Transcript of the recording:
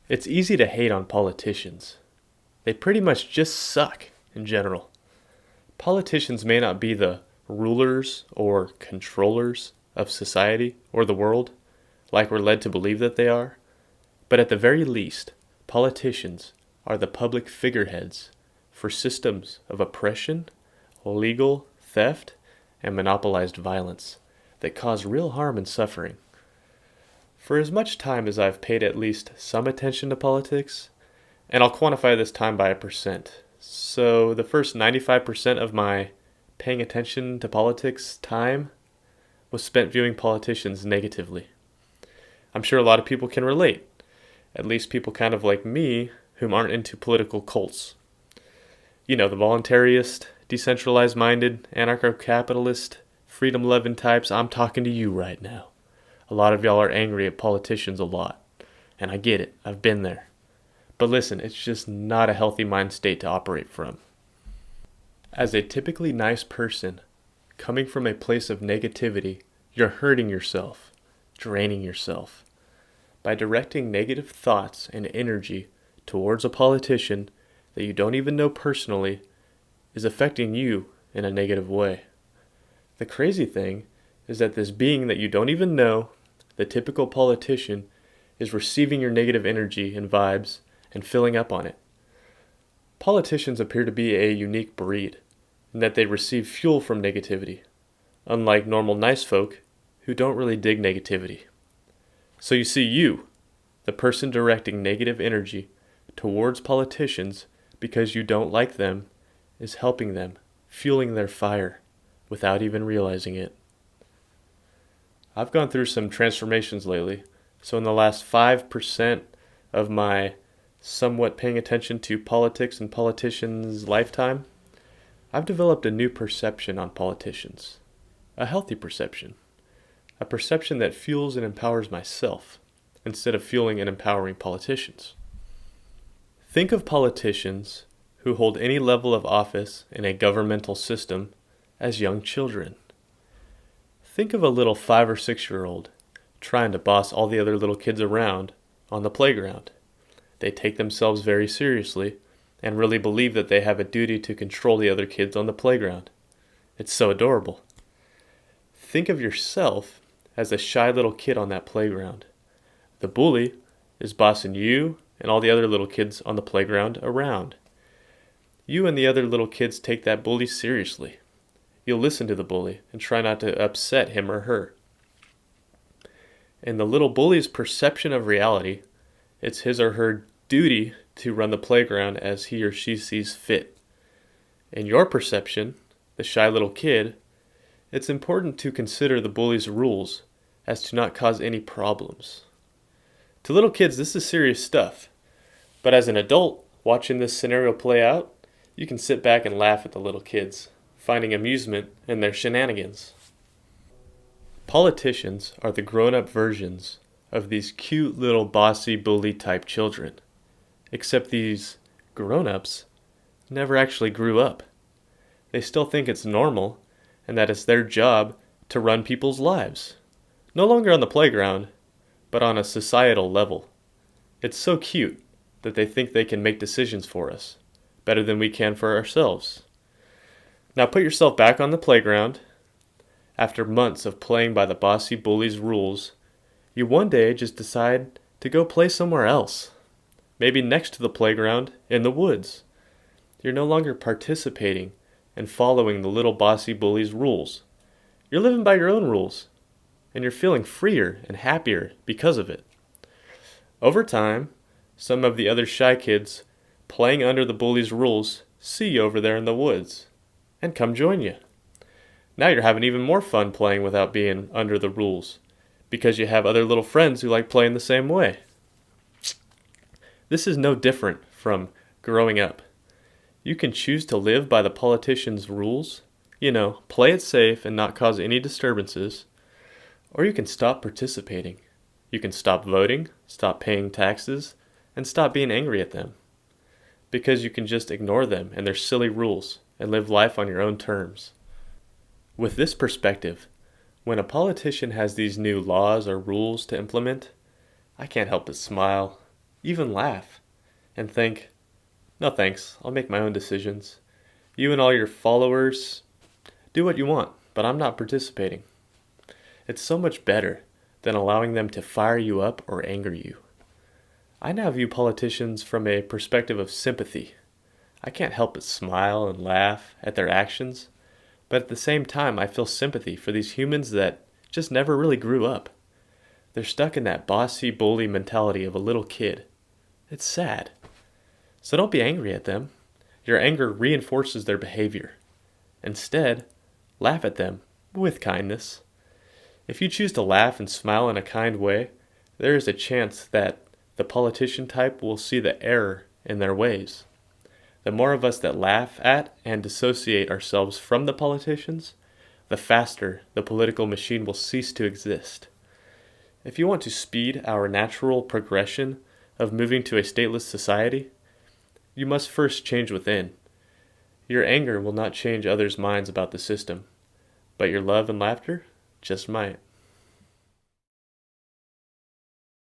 It's easy to hate on politicians. They pretty much just suck in general. Politicians may not be the rulers or controllers of society or the world, like we're led to believe that they are, but at the very least, politicians are the public figureheads for systems of oppression, legal theft, and monopolized violence that cause real harm and suffering. For as much time as I've paid at least some attention to politics, and I'll quantify this time by a percent. So the first 95% of my paying attention to politics time was spent viewing politicians negatively. I'm sure a lot of people can relate, at least people kind of like me whom aren't into political cults. You know, the voluntarist, decentralized minded, anarcho-capitalist, freedom-loving types. I'm talking to you right now. A lot of y'all are angry at politicians a lot, and I get it, I've been there. But listen, it's just not a healthy mind state to operate from. As a typically nice person, coming from a place of negativity, you're hurting yourself, draining yourself. By directing negative thoughts and energy towards a politician that you don't even know personally is affecting you in a negative way. The crazy thing is that this being that you don't even know, the typical politician, is receiving your negative energy and vibes and filling up on it. Politicians appear to be a unique breed in that they receive fuel from negativity, unlike normal nice folk who don't really dig negativity. So you see, you, the person directing negative energy towards politicians because you don't like them, is helping them, fueling their fire without even realizing it. I've gone through some transformations lately, so in the last 5% of my somewhat paying attention to politics and politicians' lifetime, I've developed a new perception on politicians. A healthy perception. A perception that fuels and empowers myself, instead of fueling and empowering politicians. Think of politicians who hold any level of office in a governmental system as young children. Think of a little 5 or 6-year-old trying to boss all the other little kids around on the playground. They take themselves very seriously and really believe that they have a duty to control the other kids on the playground. It's so adorable. Think of yourself as a shy little kid on that playground. The bully is bossing you and all the other little kids on the playground around. You and the other little kids take that bully seriously. You'll listen to the bully and try not to upset him or her. In the little bully's perception of reality, it's his or her duty to run the playground as he or she sees fit. In your perception, the shy little kid, it's important to consider the bully's rules as to not cause any problems. To little kids, this is serious stuff. But as an adult, watching this scenario play out, you can sit back and laugh at the little kids, finding amusement in their shenanigans. Politicians are the grown-up versions of these cute little bossy bully type children. Except these grown-ups never actually grew up. They still think it's normal and that it's their job to run people's lives. No longer on the playground, but on a societal level. It's so cute that they think they can make decisions for us, better than we can for ourselves. Now put yourself back on the playground. After months of playing by the bossy bully's rules, you one day just decide to go play somewhere else. Maybe next to the playground, in the woods. You're no longer participating and following the little bossy bully's rules. You're living by your own rules, and you're feeling freer and happier because of it. Over time, some of the other shy kids playing under the bully's rules see you over there in the woods and come join you. Now you're having even more fun playing without being under the rules because you have other little friends who like playing the same way. This is no different from growing up. You can choose to live by the politician's rules, play it safe and not cause any disturbances, or you can stop participating. You can stop voting, stop paying taxes, and stop being angry at them. Because you can just ignore them and their silly rules and live life on your own terms. With this perspective, when a politician has these new laws or rules to implement, I can't help but smile even laugh, and think, no thanks, I'll make my own decisions. You and all your followers, do what you want, but I'm not participating. It's so much better than allowing them to fire you up or anger you. I now view politicians from a perspective of sympathy. I can't help but smile and laugh at their actions, but at the same time I feel sympathy for these humans that just never really grew up. They're stuck in that bossy bully mentality of a little kid. It's sad. So don't be angry at them. Your anger reinforces their behavior. Instead, laugh at them with kindness. If you choose to laugh and smile in a kind way, there is a chance that the politician type will see the error in their ways. The more of us that laugh at and dissociate ourselves from the politicians, the faster the political machine will cease to exist. If you want to speed our natural progression of moving to a stateless society, you must first change within. Your anger will not change others' minds about the system, but your love and laughter just might.